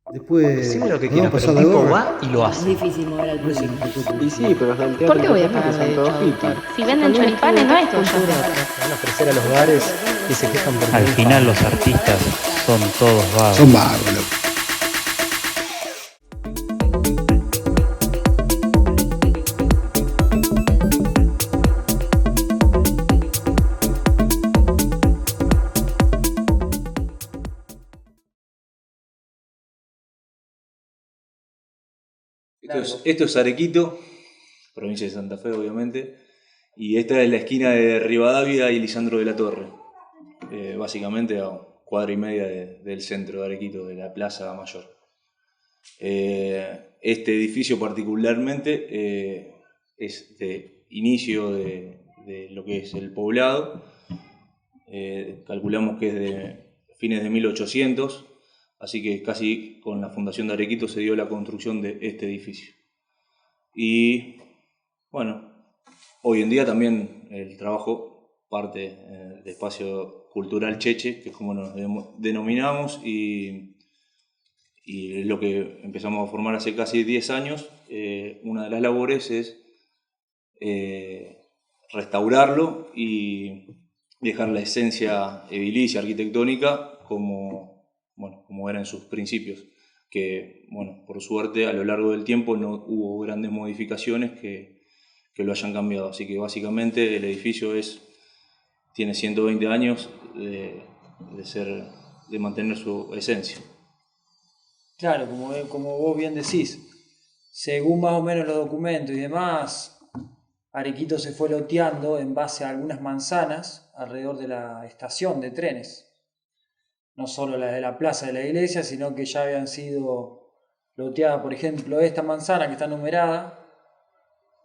Después Decime lo que nos vamos quieras, a pero pasar el la tipo gorra. va y lo Es hace. difícil mover al público. Y sí, pero el teatro ¿Por qué voy a independiente pagar son derecho todos de hippies. autor? Si venden choripanes no es cultura. Van a ofrecer a los bares y se quejan porque Al no hay final fama. los artistas son todos vagos. Son bárbaros. Esto es Arequito, provincia de Santa Fe obviamente, y esta es la esquina de Rivadavia y Lisandro de la Torre, básicamente a cuadra y media del centro de Arequito, de la Plaza Mayor. Este edificio particularmente es de inicio de lo que es el poblado, calculamos que es de fines de 1800, así que casi con la fundación de Arequito se dio la construcción de este edificio. Y bueno, hoy en día también el trabajo parte del espacio cultural Cheche, que es como nos denominamos, y lo que empezamos a formar hace casi 10 años. Una de las labores es restaurarlo y dejar la esencia edilicia, arquitectónica, como era en sus principios, que por suerte a lo largo del tiempo no hubo grandes modificaciones que lo hayan cambiado, así que básicamente el edificio tiene 120 años de mantener su esencia. Claro, como vos bien decís, según más o menos los documentos y demás, Arequito se fue loteando en base a algunas manzanas alrededor de la estación de trenes. No solo la de la plaza de la iglesia, sino que ya habían sido loteadas, por ejemplo, esta manzana que está numerada.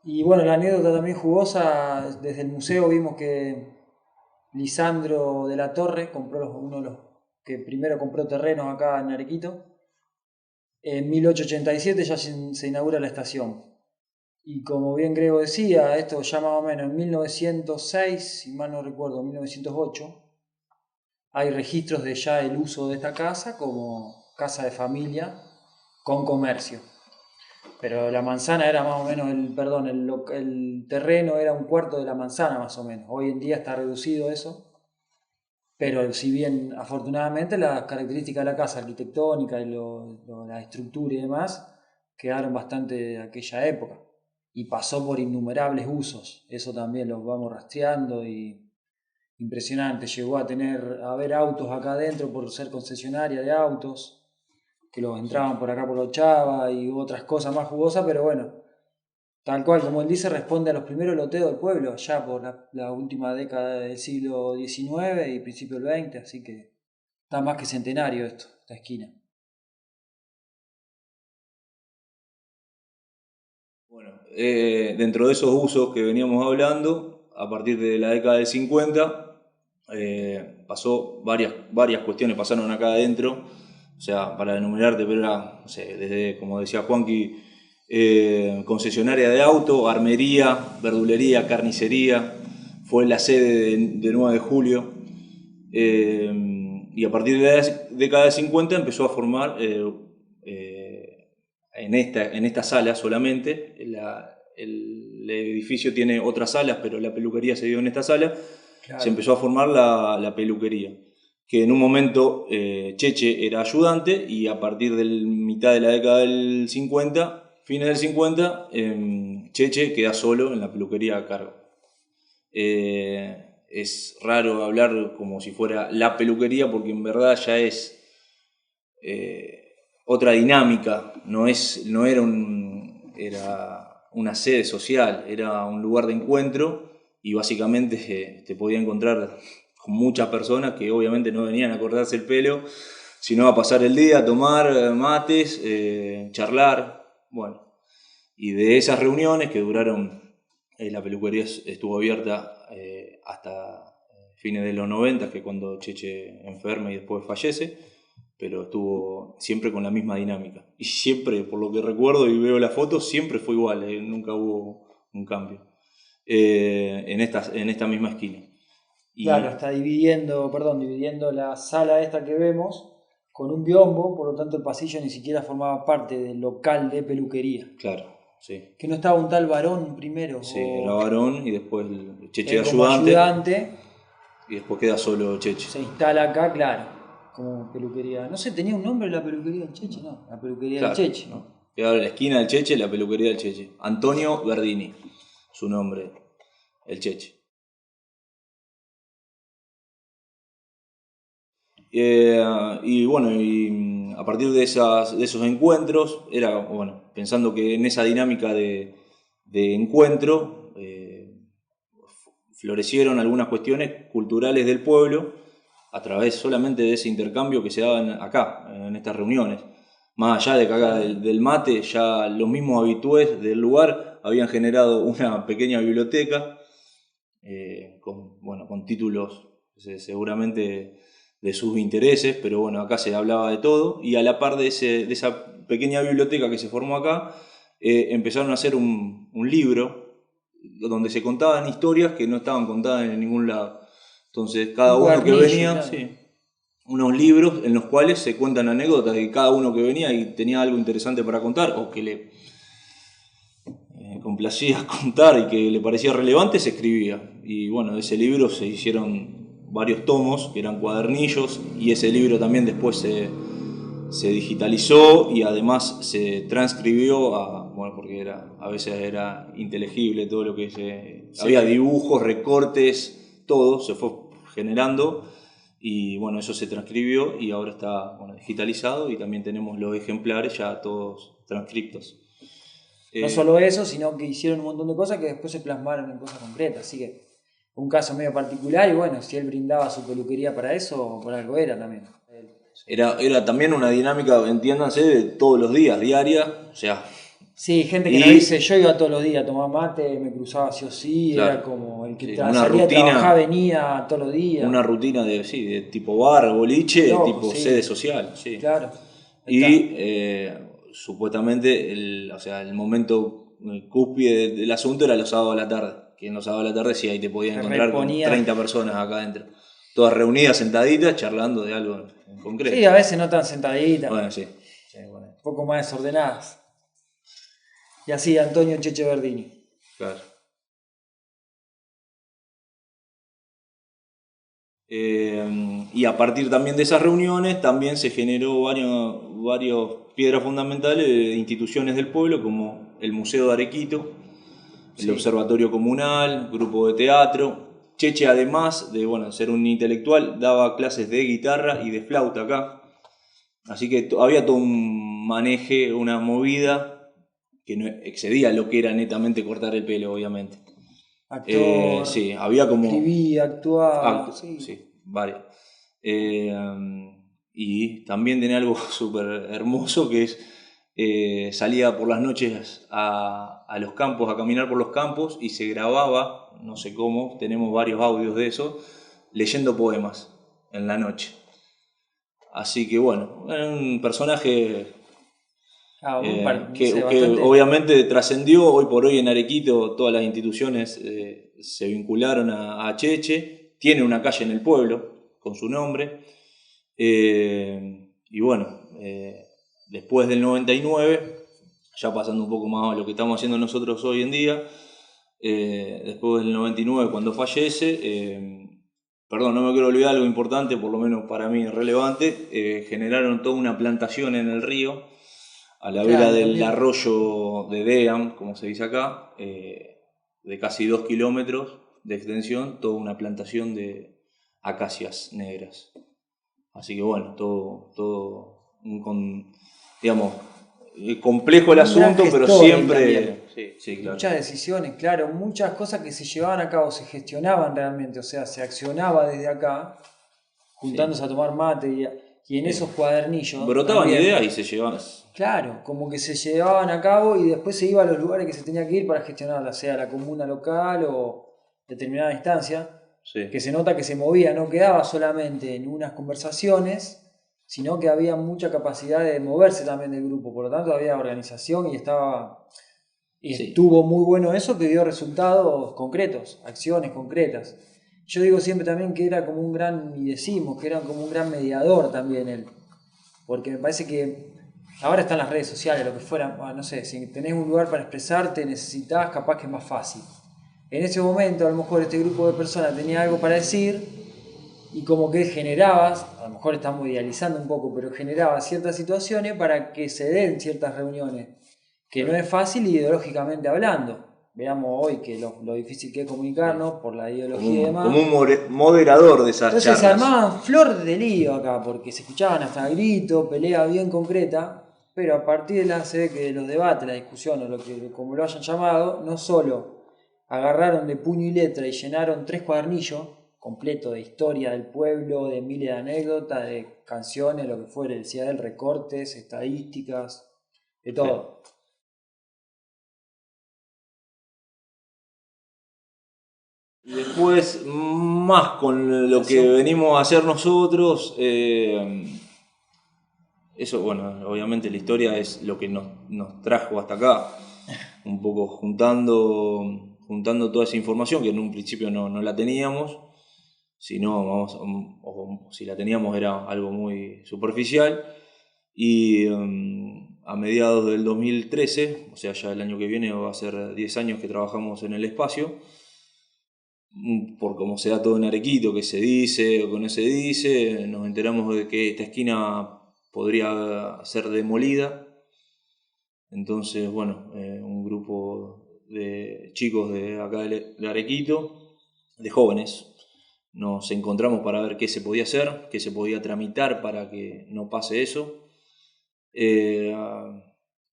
Y bueno, la anécdota también jugosa, desde el museo vimos que Lisandro de la Torre compró uno de los que primero compró terrenos acá en Arequito. En 1887 ya se inaugura la estación. Y como bien Grego decía, esto ya más o menos en 1906, si mal no recuerdo, 1908, hay registros de ya el uso de esta casa como casa de familia con comercio. Pero la manzana era más o menos, el terreno era un cuarto de la manzana más o menos. Hoy en día está reducido eso. Pero si bien afortunadamente las características de la casa arquitectónica y la estructura y demás quedaron bastante de aquella época. Y pasó por innumerables usos. Eso también los vamos rastreando y impresionante. Llegó a haber autos acá adentro por ser concesionaria de autos, que los entraban por acá por Ochava y otras cosas más jugosas, pero bueno, tal cual como él dice, responde a los primeros loteos del pueblo, ya por la última década del siglo XIX y principio del XX, así que está más que centenario esta esquina. Bueno, dentro de esos usos que veníamos hablando, a partir de la década del 50, pasó varias cuestiones pasaron acá adentro, o sea, para enumerarte, pero era, no sé, desde, como decía Juanqui, concesionaria de auto, armería, verdulería, carnicería, fue la sede de 9 de julio, y a partir de la década del 50 empezó a formar en esta sala solamente. El edificio tiene otras salas, pero la peluquería se dio en esta sala. Claro. Se empezó a formar la peluquería, que en un momento Cheche era ayudante, y a partir de mitad de la década del 50, fines del 50, Cheche queda solo en la peluquería a cargo. Es raro hablar como si fuera la peluquería, porque en verdad ya es otra dinámica, era una sede social, era un lugar de encuentro, y básicamente te podía encontrar con muchas personas que obviamente no venían a cortarse el pelo, sino a pasar el día, a tomar mates, charlar, bueno. Y de esas reuniones que duraron, la peluquería estuvo abierta hasta fines de los 90, que es cuando Cheche enferma y después fallece, pero estuvo siempre con la misma dinámica. Y siempre, por lo que recuerdo y veo las fotos, siempre fue igual, nunca hubo un cambio en esta misma esquina. Claro, está dividiendo la sala esta que vemos, con un biombo, por lo tanto el pasillo ni siquiera formaba parte del local de peluquería. Claro, sí. Que no estaba un tal Varón primero. Sí, era Varón y después el Cheche de como ayudante. Y después queda solo Cheche. Se instala acá, claro, como peluquería. No sé, ¿tenía un nombre la peluquería del Cheche? No, la peluquería del Cheche. ¿No? Queda en la esquina del Cheche, la peluquería del Cheche. Antonio Verdini, su nombre, el Cheche. Y bueno, y a partir de esos encuentros, era, bueno, pensando que en esa dinámica de encuentro florecieron algunas cuestiones culturales del pueblo a través solamente de ese intercambio que se daba acá, en estas reuniones. Más allá de que acá del mate, ya los mismos habitués del lugar habían generado una pequeña biblioteca con títulos seguramente de sus intereses, pero bueno, acá se hablaba de todo, y a la par de esa pequeña biblioteca que se formó acá, empezaron a hacer un libro donde se contaban historias que no estaban contadas en ningún lado. Entonces cada uno que venía, claro. Sí, unos libros en los cuales se cuentan anécdotas de cada uno que venía y tenía algo interesante para contar o que le complacía contar y que le parecía relevante, se escribía. Y bueno, de ese libro se hicieron varios tomos que eran cuadernillos, y ese libro también después se digitalizó y además se transcribió porque a veces era intelegible todo lo que sí. Había dibujos, recortes, todo se fue generando, y bueno, eso se transcribió y ahora está digitalizado, y también tenemos los ejemplares ya todos transcriptos. No solo eso, sino que hicieron un montón de cosas que después se plasmaron en cosas concretas, así que un caso medio particular, y bueno, si él brindaba su peluquería para eso, por algo era también. Era también una dinámica, entiéndanse, de todos los días, diaria, o sea... Sí, gente que nos dice, yo iba todos los días a tomar mate, me cruzaba sí o sí, claro, era como el que salía a trabajar, venía todos los días. Una rutina de tipo bar, boliche, tipo sede social, sí. Claro. Y supuestamente el momento cúspide del asunto era los sábados a la tarde. Que en los sábados a la tarde sí, ahí te podías encontrar con 30 personas acá adentro. Todas reunidas, sentaditas, charlando de algo en concreto. Sí, a veces no tan sentaditas. Bueno, sí. Un poco más desordenadas. Y así, Antonio Cheche Verdini. Claro. Y a partir también de esas reuniones también se generó varias piedras fundamentales de instituciones del pueblo, como el Museo de Arequito, el Observatorio Comunal, grupo de teatro. Cheche, además de ser un intelectual, daba clases de guitarra y de flauta acá. Así que había todo un maneje, una movida que no excedía lo que era netamente cortar el pelo, obviamente. Actor, sí, había como... escribía, actuaba... Sí, varias. Y también tenía algo súper hermoso, que es... salía por las noches a los campos, a caminar por los campos, y se grababa, no sé cómo, tenemos varios audios de eso, leyendo poemas en la noche. Así que bueno, era un personaje que obviamente trascendió. Hoy por hoy en Arequito todas las instituciones se vincularon a Cheche, tiene una calle en el pueblo con su nombre, y bueno, después del 99, ya pasando un poco más a lo que estamos haciendo nosotros hoy en día, después del 99 cuando fallece, no me quiero olvidar algo importante, por lo menos para mí relevante, generaron toda una plantación en el río, a la vera del arroyo de Deam, como se dice acá, de casi 2 kilómetros de extensión, toda una plantación de acacias negras. Así que bueno, todo complejo el asunto, pero siempre... Sí, claro. Muchas decisiones, claro, muchas cosas que se llevaban a cabo, se gestionaban realmente, o sea, se accionaba desde acá, juntándose a tomar mate y en esos cuadernillos... Brotaban ideas y se llevaban... Claro, como que se llevaban a cabo y después se iba a los lugares que se tenía que ir para gestionarla, sea la comuna local o determinada instancia, que se nota que se movía, no quedaba solamente en unas conversaciones, sino que había mucha capacidad de moverse también del grupo, por lo tanto había organización y estuvo muy bueno eso, que dio resultados concretos, acciones concretas. Yo digo siempre también que era como un gran, y decimos que era como un gran mediador también él. porque me parece que ahora están las redes sociales, lo que fuera, no sé, si tenés un lugar para expresarte, necesitas, capaz que es más fácil. En ese momento a lo mejor este grupo de personas tenía algo para decir y como que generabas, a lo mejor estamos idealizando un poco, pero generaba ciertas situaciones para que se den ciertas reuniones, que no es fácil ideológicamente hablando. Veamos hoy que lo difícil que es comunicarnos por la ideología y demás. Como un moderador de esas Entonces se charlas. armaban flor de lío acá, porque se escuchaban hasta gritos, pelea bien concreta, pero a partir de se ve que los debates, la discusión, o lo que como lo hayan llamado, no solo agarraron de puño y letra y llenaron 3 cuadernillos completos de historia del pueblo, de miles de anécdotas, de canciones, lo que fuere, decía él, recortes, estadísticas, de todo. Y después, más con lo que venimos a hacer nosotros, eso, bueno, obviamente la historia es lo que nos trajo hasta acá, un poco juntando toda esa información que en un principio no la teníamos, o si la teníamos era algo muy superficial, y a mediados del 2013, o sea, ya el año que viene va a ser 10 años que trabajamos en el espacio, por cómo se da todo en Arequito, que se dice o que no se dice, nos enteramos de que esta esquina podría ser demolida. Entonces, bueno, un grupo de chicos de acá de Arequito, de jóvenes, nos encontramos para ver qué se podía hacer, qué se podía tramitar para que no pase eso.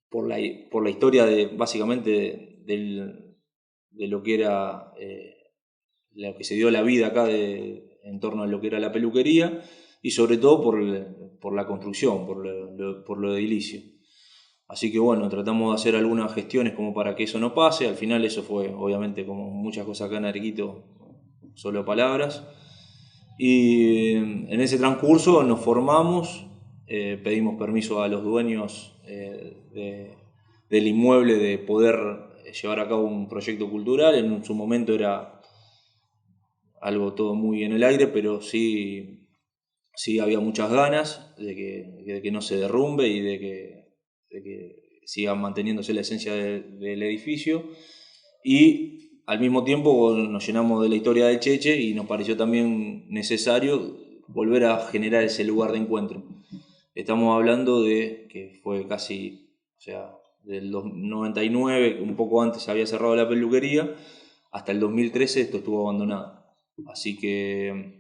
Por la historia básicamente de lo que era lo que se dio la vida acá en torno a lo que era la peluquería, y sobre todo por la construcción, por lo edilicio. Así que bueno, tratamos de hacer algunas gestiones como para que eso no pase. Al final eso fue, obviamente, como muchas cosas acá en Arequito, solo palabras. Y en ese transcurso nos formamos, pedimos permiso a los dueños del inmueble de poder llevar a cabo un proyecto cultural. En su momento era algo todo muy en el aire, pero sí había muchas ganas de que no se derrumbe y de que siga manteniéndose la esencia del edificio. Y al mismo tiempo nos llenamos de la historia del Cheche y nos pareció también necesario volver a generar ese lugar de encuentro. Estamos hablando de que fue casi, o sea, del 99, un poco antes había cerrado la peluquería, hasta el 2013 esto estuvo abandonado. Así que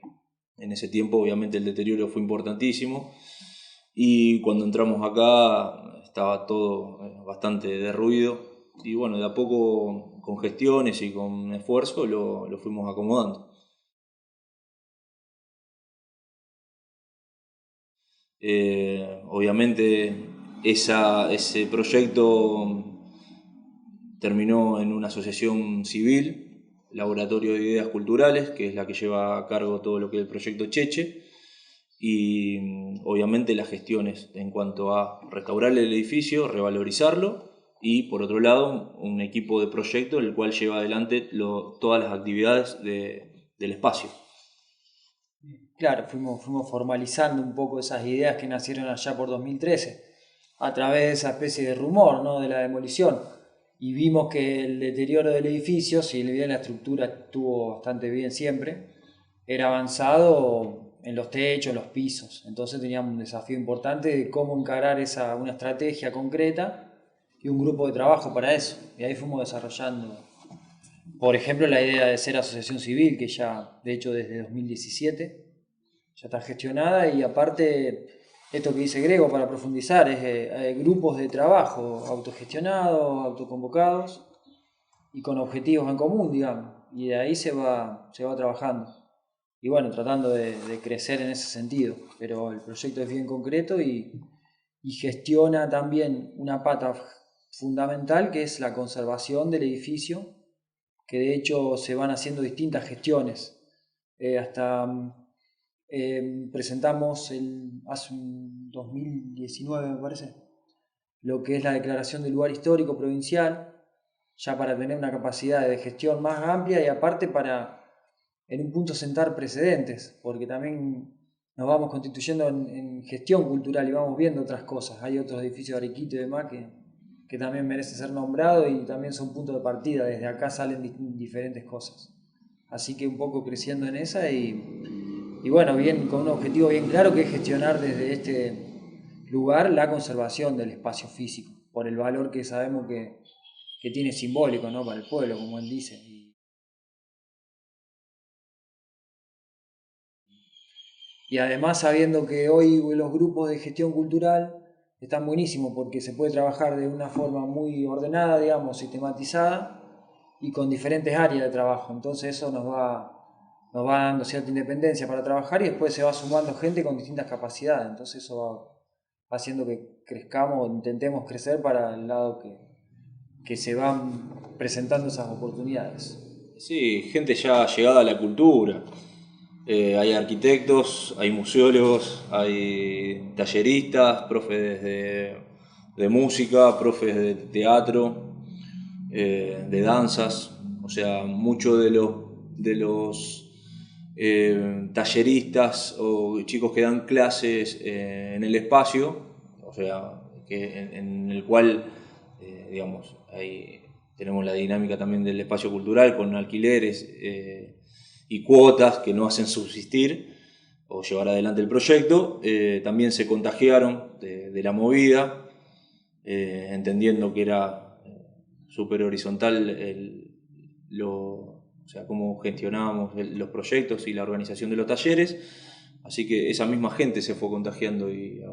en ese tiempo obviamente el deterioro fue importantísimo, y cuando entramos acá estaba todo bastante derruido, y bueno, de a poco con gestiones y con esfuerzo lo fuimos acomodando. Obviamente ese proyecto terminó en una asociación civil, Laboratorio de Ideas Culturales, que es la que lleva a cargo todo lo que es el proyecto Cheche, y obviamente las gestiones en cuanto a restaurar el edificio, revalorizarlo, y por otro lado un equipo de proyecto el cual lleva adelante todas las actividades del espacio. Claro, fuimos formalizando un poco esas ideas que nacieron allá por 2013, a través de esa especie de rumor, ¿no?, de la demolición. Y vimos que el deterioro del edificio, si bien la estructura estuvo bastante bien siempre, era avanzado en los techos, los pisos. Entonces teníamos un desafío importante de cómo encarar una estrategia concreta y un grupo de trabajo para eso. Y ahí fuimos desarrollando, por ejemplo, la idea de ser asociación civil, que ya, de hecho, desde 2017 ya está gestionada, y aparte, esto que dice Grego, para profundizar, es grupos de trabajo autogestionados, autoconvocados y con objetivos en común, digamos, y de ahí se va trabajando. Y bueno, tratando de crecer en ese sentido, pero el proyecto es bien concreto y gestiona también una pata fundamental, que es la conservación del edificio, que de hecho se van haciendo distintas gestiones. Presentamos hace un 2019, me parece, lo que es la declaración del lugar histórico provincial, ya para tener una capacidad de gestión más amplia y aparte para en un punto sentar precedentes, porque también nos vamos constituyendo en gestión cultural y vamos viendo otras cosas. Hay otros edificios de Arequito y demás que también merecen ser nombrados y también son puntos de partida. Desde acá salen diferentes cosas. Así que un poco creciendo en esa y bueno, bien, con un objetivo bien claro que es gestionar desde este lugar la conservación del espacio físico, por el valor que sabemos que tiene simbólico, ¿no? Para el pueblo, como él dice. Y además sabiendo que hoy los grupos de gestión cultural están buenísimos porque se puede trabajar de una forma muy ordenada, digamos, sistematizada y con diferentes áreas de trabajo. Entonces eso nos va dando cierta independencia para trabajar y después se va sumando gente con distintas capacidades. Entonces eso va haciendo que crezcamos, intentemos crecer para el lado que se van presentando esas oportunidades. Sí, gente ya llegada a la cultura. Hay arquitectos, hay museólogos, hay talleristas, profes de música, profes de teatro, de danzas. O sea, muchos de los talleristas o chicos que dan clases en el espacio, o sea, en el cual, digamos, tenemos la dinámica también del espacio cultural con alquileres y cuotas que no hacen subsistir o llevar adelante el proyecto. También se contagiaron de la movida, entendiendo que era súper horizontal o sea, cómo gestionábamos los proyectos y la organización de los talleres. Así que esa misma gente se fue contagiando y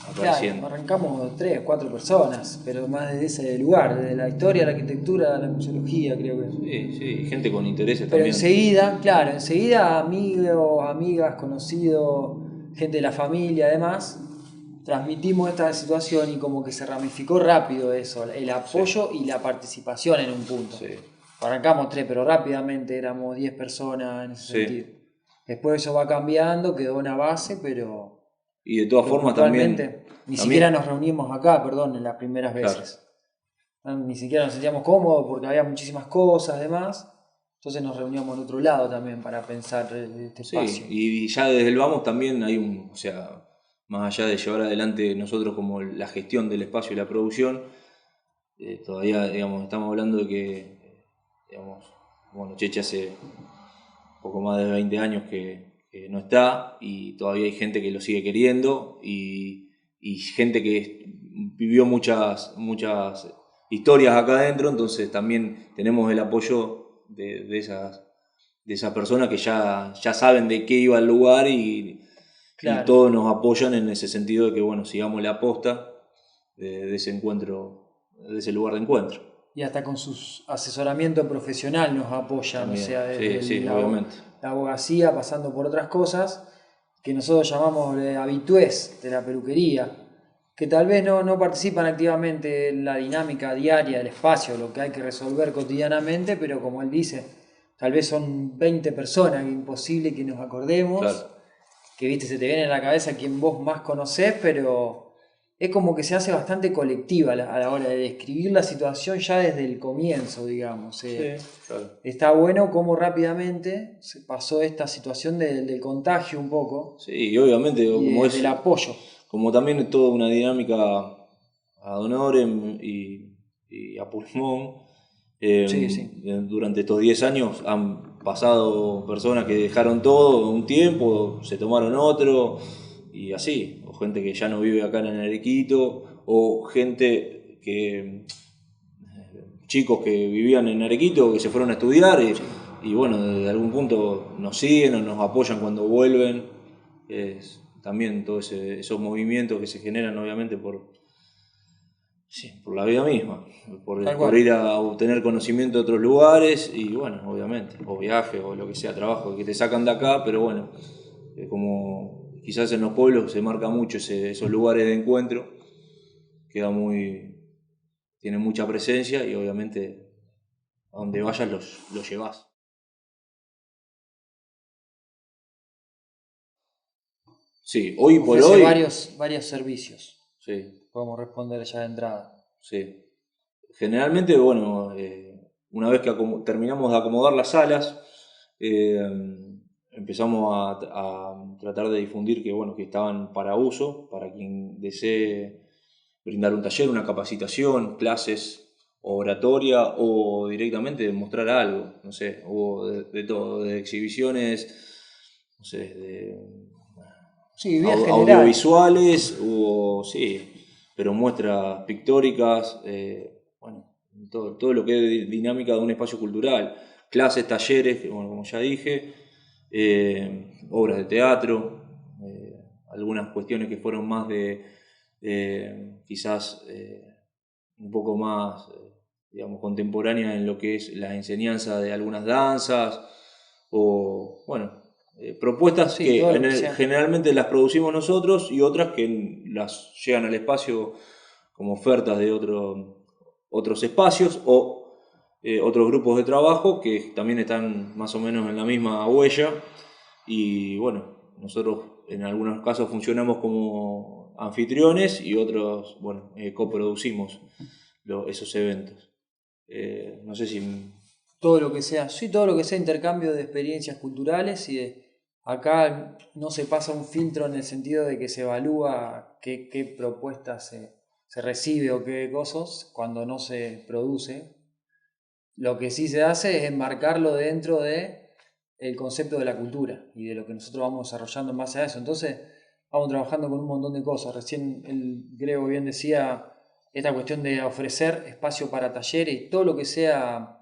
apareciendo. Claro, arrancamos 3 o 4 personas, pero más desde ese lugar, desde la historia, la arquitectura, la museología, creo que. Sí, gente con intereses pero también. Enseguida amigos, amigas, conocidos, gente de la familia, además, transmitimos esta situación y como que se ramificó rápido eso, el apoyo y la participación en un punto. Sí. Arrancamos 3, pero rápidamente éramos 10 personas en ese sentido. Después eso va cambiando, quedó una base, pero... Y de todas formas también... Ni siquiera nos reunimos acá, en las primeras veces. Claro. Ni siquiera nos sentíamos cómodos porque había muchísimas cosas, además. Entonces nos reuníamos en otro lado también para pensar este espacio. Sí, y ya desde el vamos también hay o sea, más allá de llevar adelante nosotros como la gestión del espacio y la producción, todavía, digamos, estamos hablando de que, digamos, bueno, Cheche hace poco más de 20 años que no está y todavía hay gente que lo sigue queriendo y gente que vivió muchas historias acá adentro, entonces también tenemos el apoyo de esas personas que ya saben de qué iba el lugar y todos nos apoyan en ese sentido de que, bueno, sigamos la aposta de ese encuentro, de ese lugar de encuentro. Y hasta con su asesoramiento profesional nos apoyan, también, o sea, desde obviamente. La abogacía, pasando por otras cosas que nosotros llamamos habitués de la peluquería, que tal vez no participan activamente en la dinámica diaria del espacio, lo que hay que resolver cotidianamente, pero como él dice, tal vez son 20 personas, que es imposible que nos acordemos, claro. Que se te viene a la cabeza quien vos más conocés, pero es como que se hace bastante colectiva a la hora de describir la situación ya desde el comienzo, digamos. Claro. Está bueno cómo rápidamente se pasó esta situación del contagio un poco. Sí, y obviamente como del apoyo. Como también es toda una dinámica ad honorem y a pulmón. Durante estos 10 años han pasado personas que dejaron todo un tiempo, se tomaron otro y así. O gente que ya no vive acá en Arequito, o gente chicos que vivían en Arequito, que se fueron a estudiar y bueno, desde algún punto nos siguen o nos apoyan cuando vuelven. También todos esos movimientos que se generan obviamente por la vida misma, por ir a obtener conocimiento de otros lugares y bueno, obviamente, o viajes o lo que sea, trabajo que te sacan de acá, pero bueno, como quizás en los pueblos se marca mucho esos lugares de encuentro, tienen mucha presencia y obviamente a donde vayas los llevas. Sí, hoy por hoy... varios servicios. Sí. Podemos responder ya de entrada. Sí. Generalmente, bueno, una vez que terminamos de acomodar las salas, empezamos a tratar de difundir que, bueno, que estaban para uso, para quien desee brindar un taller, una capacitación, clases, oratoria o directamente mostrar algo, no sé, hubo de todo, de exhibiciones, no sé, de Sí, bien general. audiovisuales, hubo, sí, pero muestras pictóricas, bueno, todo lo que es dinámica de un espacio cultural, clases, talleres, que, bueno, como ya dije, obras de teatro, algunas cuestiones que fueron más quizás un poco más, digamos, contemporáneas en lo que es la enseñanza de algunas danzas, o, bueno, propuestas Sí, que todo lo que sea. generalmente las producimos nosotros y otras que las llegan al espacio como ofertas de otros espacios o otros grupos de trabajo que también están más o menos en la misma huella y bueno, nosotros en algunos casos funcionamos como anfitriones y otros, bueno, coproducimos esos eventos. No sé si... Todo lo que sea, sí, todo lo que sea intercambio de experiencias culturales y acá no se pasa un filtro en el sentido de que se evalúa qué propuestas se recibe o qué cosas cuando no se produce. Lo que sí se hace es enmarcarlo dentro de el concepto de la cultura y de lo que nosotros vamos desarrollando en base a eso. Entonces vamos trabajando con un montón de cosas. Recién el Grego bien decía esta cuestión de ofrecer espacio para talleres y todo lo que sea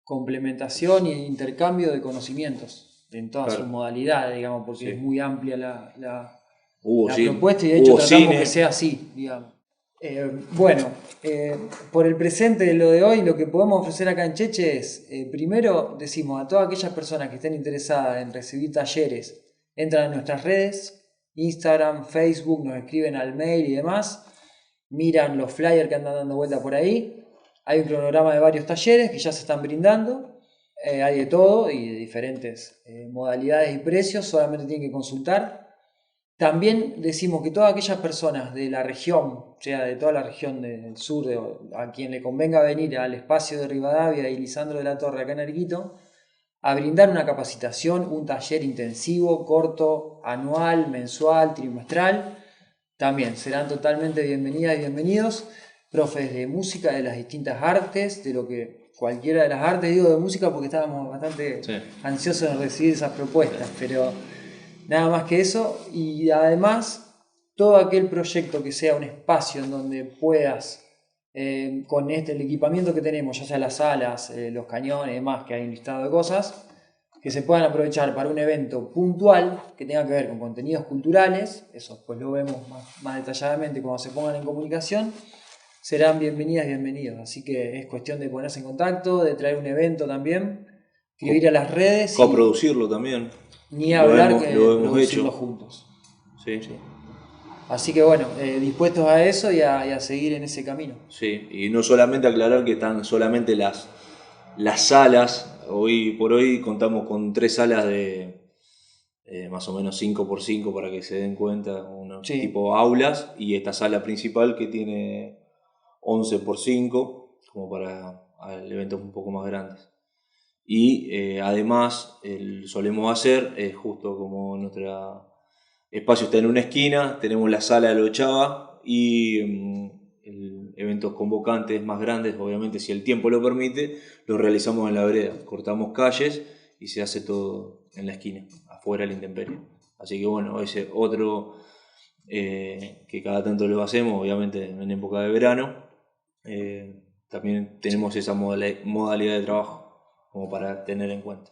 complementación y intercambio de conocimientos en todas sus Claro, modalidades, digamos, porque sí. es muy amplia la Hubo propuesta y de hecho hubo tratamos cine. que sea así, digamos. Bueno, por el presente de lo de hoy, lo que podemos ofrecer acá en Cheche es, primero decimos a todas aquellas personas que estén interesadas en recibir talleres, entran a nuestras redes, Instagram, Facebook, nos escriben al mail y demás, miran los flyers que andan dando vuelta por ahí, hay un cronograma de varios talleres que ya se están brindando, hay de todo y de diferentes modalidades y precios, solamente tienen que consultar. También decimos que todas aquellas personas de la región, o sea, de toda la región del sur, a quien le convenga venir al espacio de Rivadavia y Lisandro de la Torre acá en Arquito, a brindar una capacitación, un taller intensivo, corto, anual, mensual, trimestral, también serán totalmente bienvenidas y bienvenidos, profes de música, de las distintas artes, de lo que cualquiera de las artes, digo de música porque estábamos bastante ansiosos de recibir esas propuestas, pero nada más que eso, y además todo aquel proyecto que sea un espacio en donde puedas, con el equipamiento que tenemos, ya sea las salas, los cañones y demás, que hay un listado de cosas, que se puedan aprovechar para un evento puntual que tenga que ver con contenidos culturales, eso pues lo vemos más detalladamente cuando se pongan en comunicación, serán bienvenidas y bienvenidos. Así que es cuestión de ponerse en contacto, de traer un evento también, escribir a las redes Coproducirlo también. ni hablar Lo que hemos producirlo hecho. juntos. Sí. Así que bueno, dispuestos a eso y a seguir en ese camino. Sí, y no solamente aclarar que están solamente las salas, hoy por hoy contamos con 3 salas de más o menos 5x5 para que se den cuenta, Sí. tipo aulas, y esta sala principal que tiene 11x5, como para eventos un poco más grandes. Y además solemos hacer, justo como nuestro espacio está en una esquina, tenemos la sala de la Ochava y eventos convocantes más grandes, obviamente si el tiempo lo permite, los realizamos en la vereda, cortamos calles y se hace todo en la esquina, afuera de la intemperie. Así que bueno, ese otro que cada tanto lo hacemos, obviamente en época de verano, también tenemos esa modalidad de trabajo como para tener en cuenta.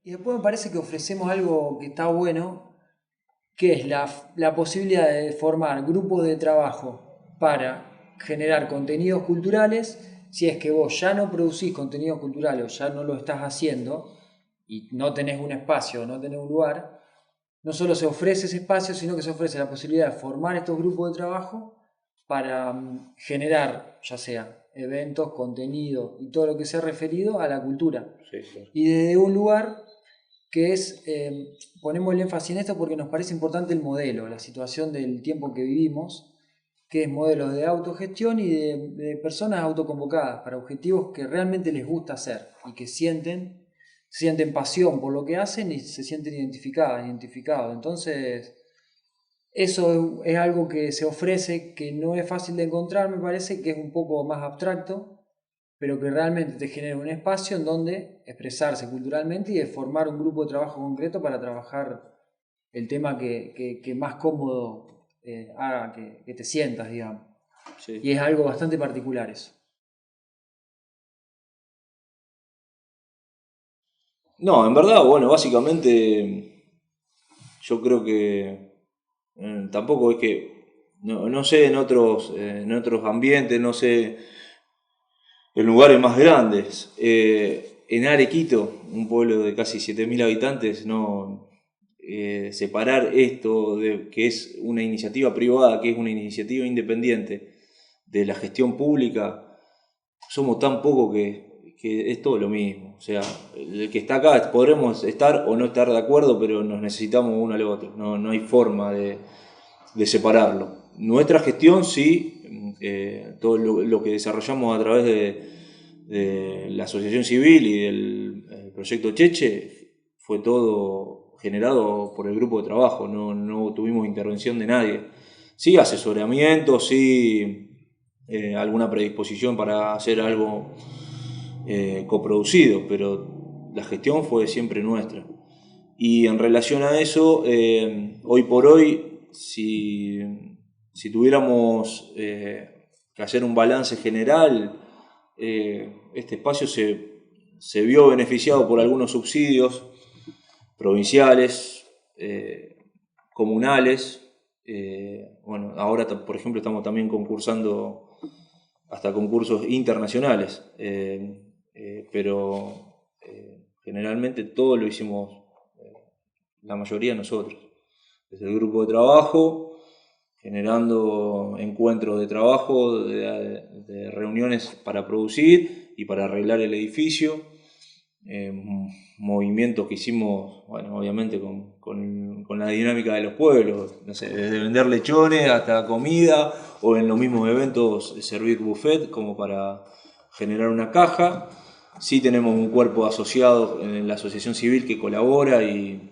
Y después me parece que ofrecemos algo que está bueno, que es la posibilidad de formar grupos de trabajo para generar contenidos culturales. Si es que vos ya no producís contenidos culturales o ya no lo estás haciendo y no tenés un espacio, no tenés un lugar, no solo se ofrece ese espacio, sino que se ofrece la posibilidad de formar estos grupos de trabajo para generar, ya sea eventos, contenido y todo lo que sea referido a la cultura. Sí, claro. Y desde un lugar que es, ponemos el énfasis en esto porque nos parece importante el modelo, la situación del tiempo que vivimos, que es modelos de autogestión y de personas autoconvocadas para objetivos que realmente les gusta hacer y que sienten pasión por lo que hacen y se sienten identificados. Entonces, eso es algo que se ofrece, que no es fácil de encontrar, me parece, que es un poco más abstracto, pero que realmente te genera un espacio en donde expresarse culturalmente y de formar un grupo de trabajo concreto para trabajar el tema que más cómodo haga que te sientas, digamos. Sí. Y es algo bastante particular eso. No, en verdad, bueno, básicamente yo creo que tampoco es que, no sé en otros ambientes, no sé en lugares más grandes. En Arequito, un pueblo de casi 7.000 habitantes, no separar esto de que es una iniciativa privada, que es una iniciativa independiente de la gestión pública, somos tan pocos que es todo lo mismo. O sea, el que está acá, podremos estar o no estar de acuerdo, pero nos necesitamos uno al otro. No hay forma de separarlo. Nuestra gestión sí, todo lo que desarrollamos a través de la asociación civil y del proyecto Cheche fue todo generado por el grupo de trabajo, no tuvimos intervención de nadie. Sí, asesoramiento, sí, alguna predisposición para hacer algo coproducido, pero la gestión fue siempre nuestra. Y en relación a eso, hoy por hoy, si tuviéramos que hacer un balance general, este espacio se vio beneficiado por algunos subsidios provinciales, comunales. Bueno, ahora por ejemplo estamos también concursando hasta concursos internacionales, pero generalmente todo lo hicimos, la mayoría nosotros, desde el grupo de trabajo, generando encuentros de trabajo, de reuniones para producir y para arreglar el edificio, movimientos que hicimos, bueno, obviamente con la dinámica de los pueblos, no sé, desde vender lechones hasta comida, o en los mismos eventos servir buffet como para generar una caja. Sí tenemos un cuerpo asociado en la asociación civil que colabora y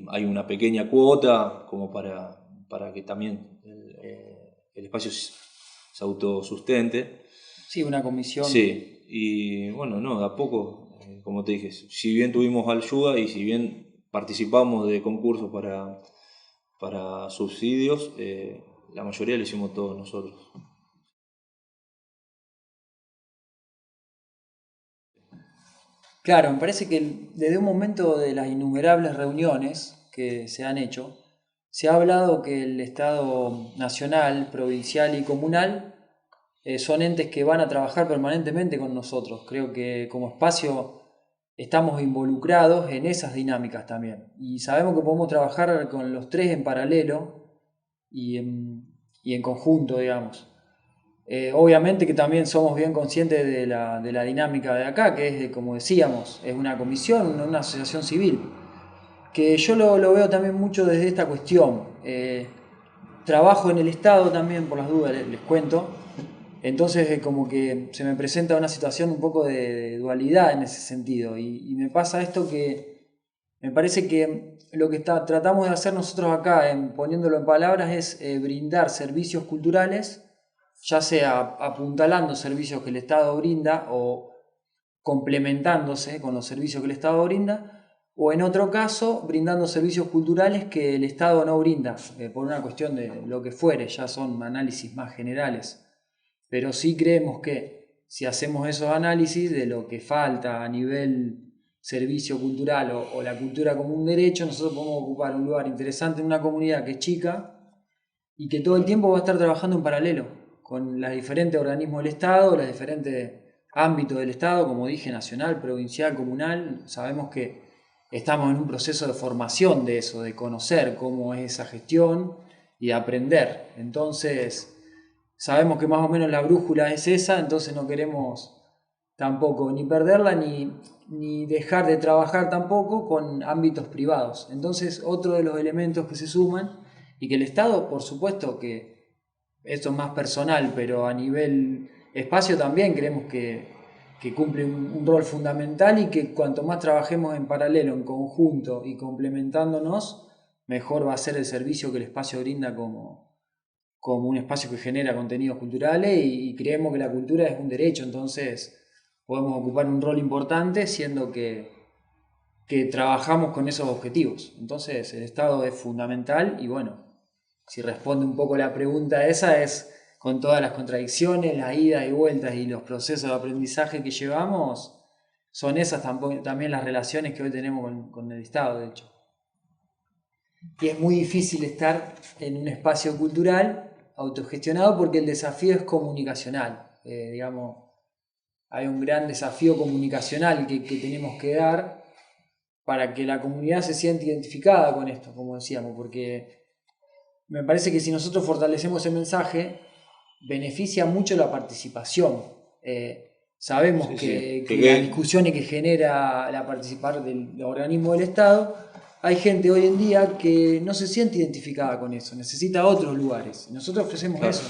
hay una pequeña cuota como para que también el espacio se autosustente. Sí, una comisión. Sí, y bueno, no, de a poco, como te dije, si bien tuvimos ayuda y si bien participamos de concursos para subsidios, la mayoría lo hicimos todos nosotros. Claro, me parece que desde un momento de las innumerables reuniones que se han hecho, se ha hablado que el Estado nacional, provincial y comunal son entes que van a trabajar permanentemente con nosotros. Creo que como espacio estamos involucrados en esas dinámicas también. Y sabemos que podemos trabajar con los tres en paralelo y en conjunto, digamos. Obviamente que también somos bien conscientes de la dinámica de acá, que es, como decíamos, es una comisión, una asociación civil, que yo lo veo también mucho desde esta cuestión. Trabajo en el Estado también, por las dudas, les cuento. Entonces como que se me presenta una situación un poco de dualidad en ese sentido. Y me pasa esto que me parece que lo que tratamos de hacer nosotros acá, poniéndolo en palabras, es brindar servicios culturales, ya sea apuntalando servicios que el Estado brinda o complementándose con los servicios que el Estado brinda, o en otro caso brindando servicios culturales que el Estado no brinda, por una cuestión de lo que fuere, ya son análisis más generales. Pero sí creemos que si hacemos esos análisis de lo que falta a nivel servicio cultural o la cultura como un derecho, nosotros podemos ocupar un lugar interesante en una comunidad que es chica y que todo el tiempo va a estar trabajando en paralelo con los diferentes organismos del Estado, los diferentes ámbitos del Estado, como dije, nacional, provincial, comunal. Sabemos que estamos en un proceso de formación de eso, de conocer cómo es esa gestión y de aprender. Entonces, sabemos que más o menos la brújula es esa, entonces no queremos tampoco ni perderla ni dejar de trabajar tampoco con ámbitos privados. Entonces, otro de los elementos que se suman y que el Estado, por supuesto, que esto es más personal, pero a nivel espacio también creemos que cumple un rol fundamental y que cuanto más trabajemos en paralelo, en conjunto y complementándonos, mejor va a ser el servicio que el espacio brinda como un espacio que genera contenidos culturales y creemos que la cultura es un derecho, entonces podemos ocupar un rol importante siendo que trabajamos con esos objetivos. Entonces el Estado es fundamental y bueno, si responde un poco la pregunta esa es con todas las contradicciones, las idas y vueltas y los procesos de aprendizaje que llevamos, son esas también las relaciones que hoy tenemos con el Estado, de hecho. Y es muy difícil estar en un espacio cultural autogestionado porque el desafío es comunicacional. Digamos, hay un gran desafío comunicacional que tenemos que dar para que la comunidad se sienta identificada con esto, como decíamos, porque me parece que si nosotros fortalecemos el mensaje, beneficia mucho la participación. Sabemos que las discusiones que genera la participar del organismo del Estado, hay gente hoy en día que no se siente identificada con eso, necesita otros lugares. Nosotros ofrecemos eso.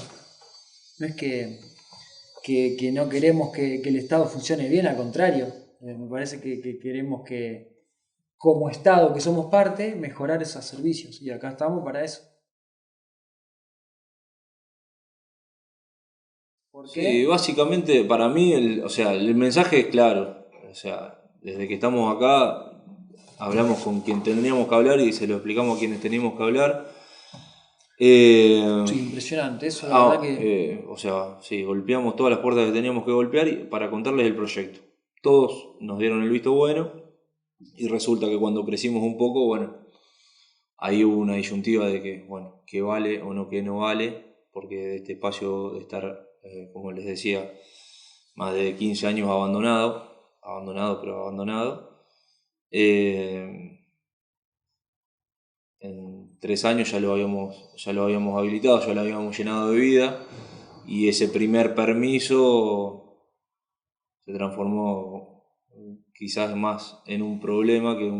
No es que no queremos que el Estado funcione bien, al contrario. Me parece que queremos que, como Estado que somos parte, mejorar esos servicios. Y acá estamos para eso. ¿Por qué? Sí, básicamente para mí el mensaje es claro. O sea, desde que estamos acá hablamos con quien tendríamos que hablar y se lo explicamos a quienes teníamos que hablar. Sí, impresionante, eso la verdad que... O sea, sí, golpeamos todas las puertas que teníamos que golpear para contarles el proyecto. Todos nos dieron el visto bueno y resulta que cuando crecimos un poco, bueno, ahí hubo una disyuntiva de que, bueno, que vale o no que no vale, porque de este espacio de estar, como les decía, más de 15 años abandonado, en 3 años ya lo habíamos habilitado, ya lo habíamos llenado de vida y ese primer permiso se transformó quizás más en un problema que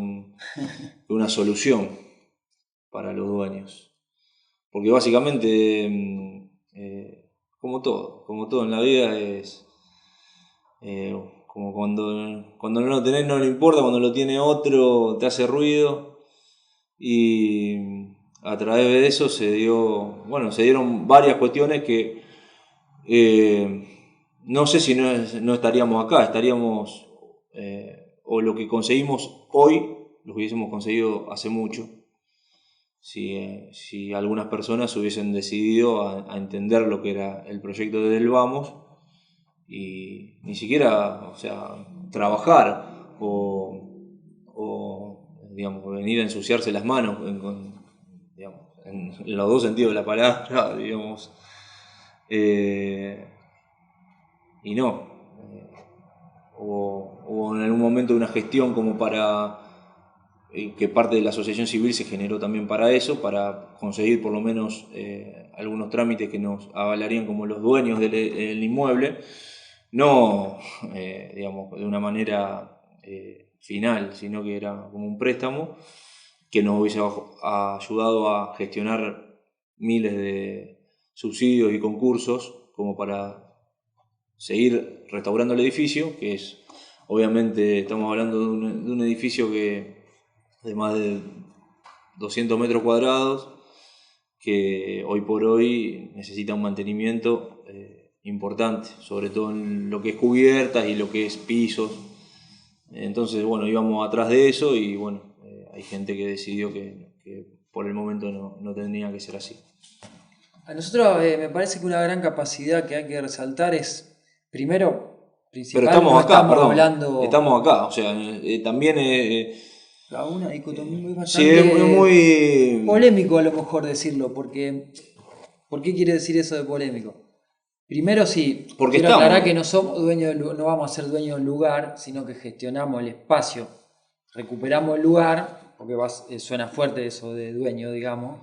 una solución para los dueños. Porque básicamente, como todo en la vida es como cuando no lo tenés no le importa, cuando lo tiene otro te hace ruido. Y a través de eso se dieron varias cuestiones que no sé si no estaríamos acá, o lo que conseguimos hoy lo hubiésemos conseguido hace mucho si algunas personas hubiesen decidido a entender lo que era el proyecto desde el Vamos y ni siquiera, o sea, trabajar o digamos, venir a ensuciarse las manos en los dos sentidos de la palabra, digamos, y no, o en algún momento una gestión como para que parte de la asociación civil se generó también para eso, para conseguir por lo menos algunos trámites que nos avalarían como los dueños del inmueble, no digamos de una manera final, sino que era como un préstamo que nos hubiese ayudado a gestionar miles de subsidios y concursos como para seguir restaurando el edificio, que es, obviamente estamos hablando de un edificio de más de 200 metros cuadrados, que hoy por hoy necesita un mantenimiento importante, sobre todo en lo que es cubiertas y lo que es pisos. Entonces, bueno, íbamos atrás de eso y bueno, hay gente que decidió que por el momento no tendría que ser así. A nosotros me parece que una gran capacidad que hay que resaltar es, primero, principal, pero estamos acá, estamos acá, o sea, también... una dicotomía bastante sí, es muy polémico a lo mejor decirlo, porque ¿por qué quiere decir eso de polémico? Primero sí, porque quiero aclarar que no somos dueños no vamos a ser dueños del lugar, sino que gestionamos el espacio, recuperamos el lugar, porque suena fuerte eso de dueño, digamos,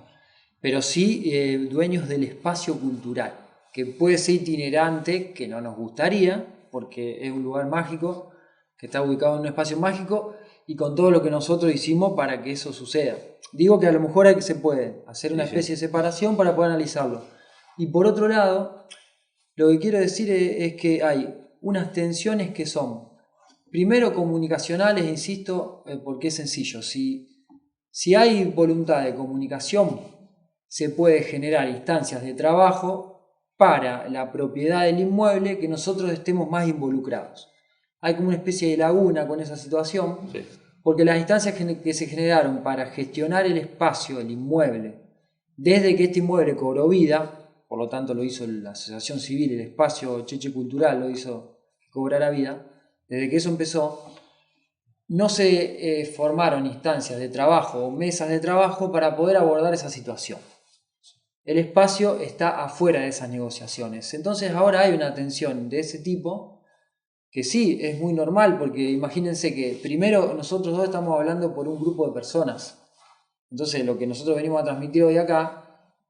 pero sí dueños del espacio cultural, que puede ser itinerante, que no nos gustaría, porque es un lugar mágico, que está ubicado en un espacio mágico, y con todo lo que nosotros hicimos para que eso suceda. Digo que a lo mejor se puede hacer una especie de separación para poder analizarlo. Y por otro lado, lo que quiero decir es que hay unas tensiones que son, primero, comunicacionales, insisto, porque es sencillo. Si hay voluntad de comunicación, se puede generar instancias de trabajo para la propiedad del inmueble que nosotros estemos más involucrados. Hay como una especie de laguna con esa situación, Sí. porque las instancias que se generaron para gestionar el espacio, el inmueble, desde que este inmueble cobró vida, por lo tanto lo hizo la asociación civil, el espacio Cheche Cultural lo hizo que cobrara vida, desde que eso empezó, no se formaron instancias de trabajo o mesas de trabajo para poder abordar esa situación. El espacio está afuera de esas negociaciones. Entonces ahora hay una tensión de ese tipo que sí, es muy normal, porque imagínense que primero nosotros dos estamos hablando por un grupo de personas. Entonces lo que nosotros venimos a transmitir hoy acá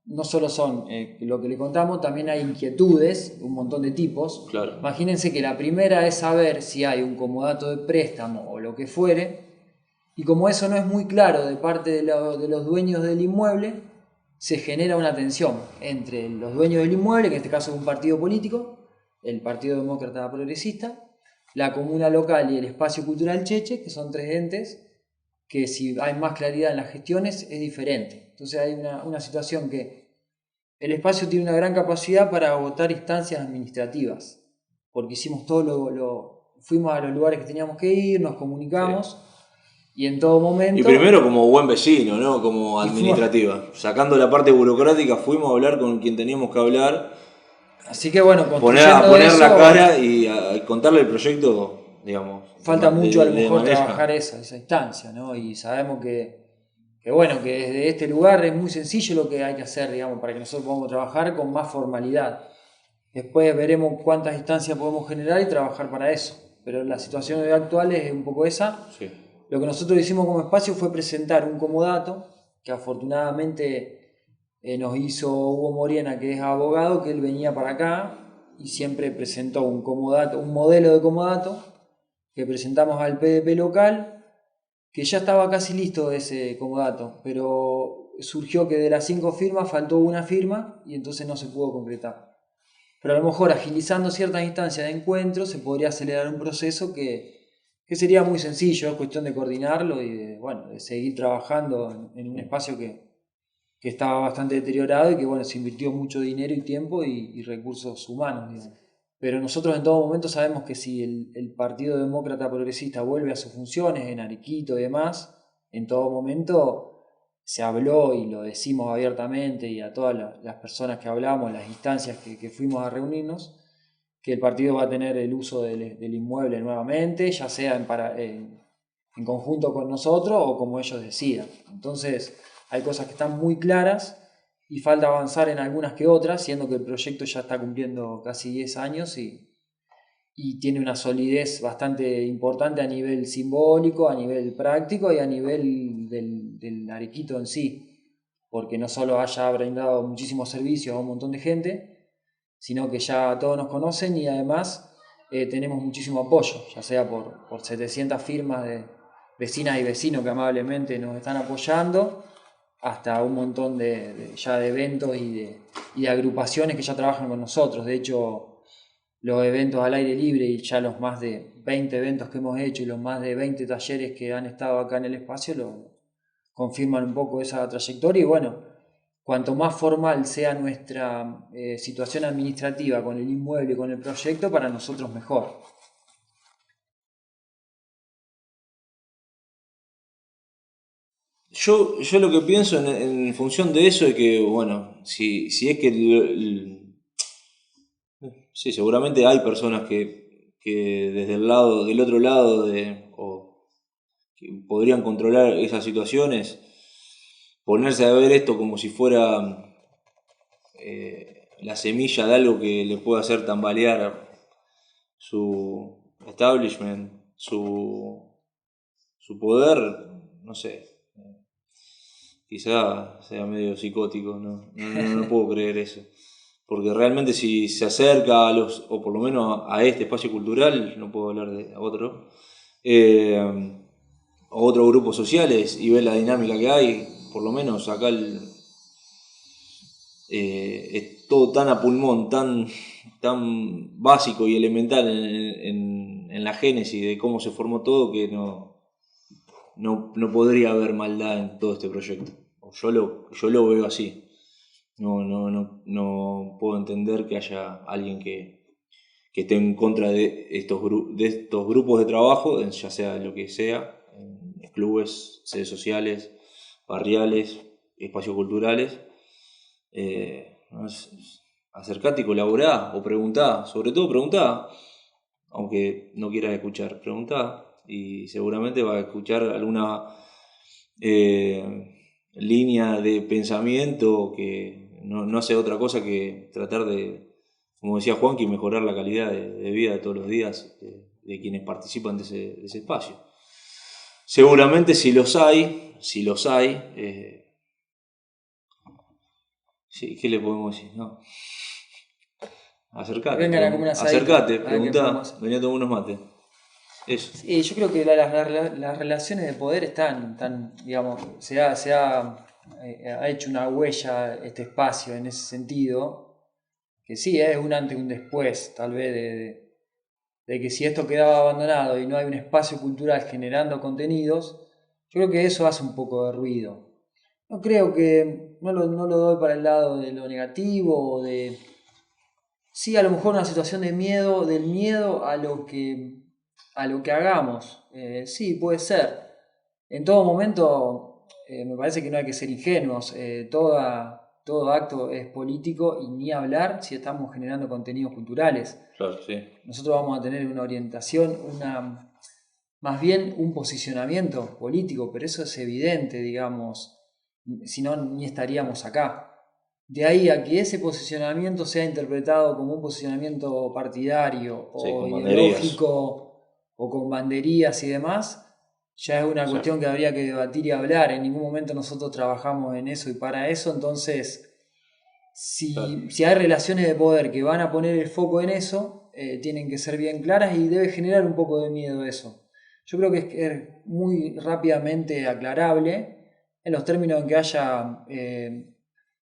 no solo son lo que le contamos, también hay inquietudes, un montón de tipos. Claro. Imagínense que la primera es saber si hay un comodato de préstamo o lo que fuere, y como eso no es muy claro de parte de los dueños del inmueble, se genera una tensión entre los dueños del inmueble, que en este caso es un partido político, el Partido Demócrata Progresista, la comuna local y el espacio cultural Cheche, que son tres entes que si hay más claridad en las gestiones es diferente. Entonces hay una situación que el espacio tiene una gran capacidad para agotar instancias administrativas, porque hicimos todo fuimos a los lugares que teníamos que ir, nos comunicamos, y en todo momento... Y primero como buen vecino, ¿no? Como administrativa. Sacando la parte burocrática, fuimos a hablar con quien teníamos que hablar. Así que bueno, poner la cara y a contarle el proyecto, digamos. Falta mucho a lo mejor trabajar esa instancia, ¿no? Y sabemos que desde este lugar es muy sencillo lo que hay que hacer, digamos, para que nosotros podamos trabajar con más formalidad. Después veremos cuántas instancias podemos generar y trabajar para eso. Pero la situación actual es un poco esa. Sí. Lo que nosotros hicimos como espacio fue presentar un comodato que afortunadamente nos hizo Hugo Moriena, que es abogado, que él venía para acá y siempre presentó un modelo de comodato que presentamos al PDP local, que ya estaba casi listo ese comodato, pero surgió que de las 5 firmas faltó una firma y entonces no se pudo concretar. Pero a lo mejor agilizando ciertas instancias de encuentro se podría acelerar un proceso que sería muy sencillo, es cuestión de coordinarlo y de seguir trabajando en un espacio que estaba bastante deteriorado y que se invirtió mucho dinero y tiempo y recursos humanos, digamos. Pero nosotros en todo momento sabemos que si el Partido Demócrata Progresista vuelve a sus funciones en Arequito y demás, en todo momento se habló y lo decimos abiertamente y a todas las personas que hablamos, las instancias que fuimos a reunirnos, que el partido va a tener el uso del inmueble nuevamente, ya sea en conjunto con nosotros o como ellos decidan. Entonces hay cosas que están muy claras y falta avanzar en algunas que otras, siendo que el proyecto ya está cumpliendo casi 10 años y tiene una solidez bastante importante a nivel simbólico, a nivel práctico y a nivel del Arequito en sí, porque no solo haya brindado muchísimos servicios a un montón de gente, sino que ya todos nos conocen y además tenemos muchísimo apoyo, ya sea por 700 firmas de vecinas y vecinos que amablemente nos están apoyando, hasta un montón ya de eventos y de agrupaciones que ya trabajan con nosotros. De hecho, los eventos al aire libre y ya los más de 20 eventos que hemos hecho y los más de 20 talleres que han estado acá en el espacio lo confirman un poco esa trayectoria. Y cuanto más formal sea nuestra situación administrativa con el inmueble y con el proyecto, para nosotros mejor. Yo lo que pienso en función de eso es que, si es que sí, seguramente hay personas que desde del otro lado que podrían controlar esas situaciones, ponerse a ver esto como si fuera la semilla de algo que le pueda hacer tambalear su establishment, su poder, no sé. Quizá sea medio psicótico, no puedo creer eso. Porque realmente si se acerca o por lo menos a este espacio cultural, no puedo hablar de otro, a otros grupos sociales y ve la dinámica que hay, por lo menos acá es todo tan a pulmón, tan básico y elemental en la génesis de cómo se formó todo, que no podría haber maldad en todo este proyecto. Yo lo veo así. No puedo entender que haya alguien que esté en contra de estos grupos de trabajo, ya sea lo que sea, en clubes, sedes sociales, barriales, espacios culturales. Acercate y colaborá, o preguntá, sobre todo preguntá, aunque no quieras escuchar, preguntá, y seguramente vas a escuchar alguna línea de pensamiento que no hace otra cosa que tratar de, como decía Juanqui, mejorar la calidad de vida de todos los días de quienes participan de ese espacio. Seguramente si los hay, sí, ¿qué le podemos decir? No. Acercate, preguntá, vení a tomar unos mates. Eso. Sí, yo creo que las relaciones de poder están digamos, se ha hecho una huella este espacio en ese sentido, que sí, es un antes y un después, tal vez, de que si esto quedaba abandonado y no hay un espacio cultural generando contenidos, yo creo que eso hace un poco de ruido. No creo que, no lo doy para el lado de lo negativo o de... Sí, a lo mejor una situación de miedo, del miedo a lo que hagamos. Sí, puede ser. En todo momento, me parece que no hay que ser ingenuos. Todo acto es político y ni hablar si estamos generando contenidos culturales. Claro, sí. Nosotros vamos a tener una orientación, más bien un posicionamiento político, pero eso es evidente, digamos, si no, ni estaríamos acá. De ahí a que ese posicionamiento sea interpretado como un posicionamiento partidario o ideológico o con banderías y demás, ya es una cuestión que habría que debatir y hablar. En ningún momento nosotros trabajamos en eso y para eso, entonces si hay relaciones de poder que van a poner el foco en eso, tienen que ser bien claras y debe generar un poco de miedo eso. Yo creo que es muy rápidamente aclarable en los términos en que haya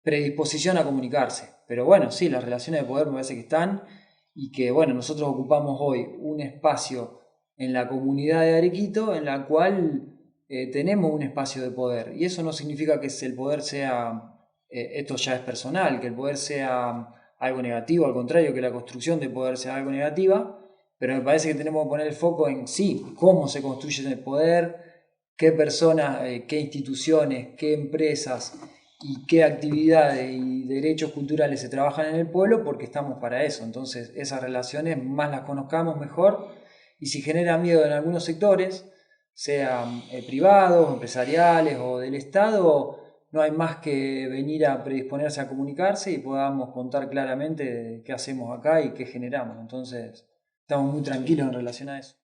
predisposición a comunicarse. Pero bueno, sí, las relaciones de poder me parece que están y que bueno, nosotros ocupamos hoy un espacio en la comunidad de Arequito en la cual tenemos un espacio de poder. Y eso no significa que el poder sea, esto ya es personal, que el poder sea algo negativo, al contrario, que la construcción de poder sea algo negativa, pero me parece que tenemos que poner el foco en sí, cómo se construye el poder, qué personas, qué instituciones, qué empresas y qué actividades y derechos culturales se trabajan en el pueblo, porque estamos para eso. Entonces esas relaciones más las conozcamos mejor, y si genera miedo en algunos sectores, sean privados, empresariales o del Estado, no hay más que venir a predisponerse a comunicarse y podamos contar claramente qué hacemos acá y qué generamos. Entonces estamos muy tranquilos en relación a eso.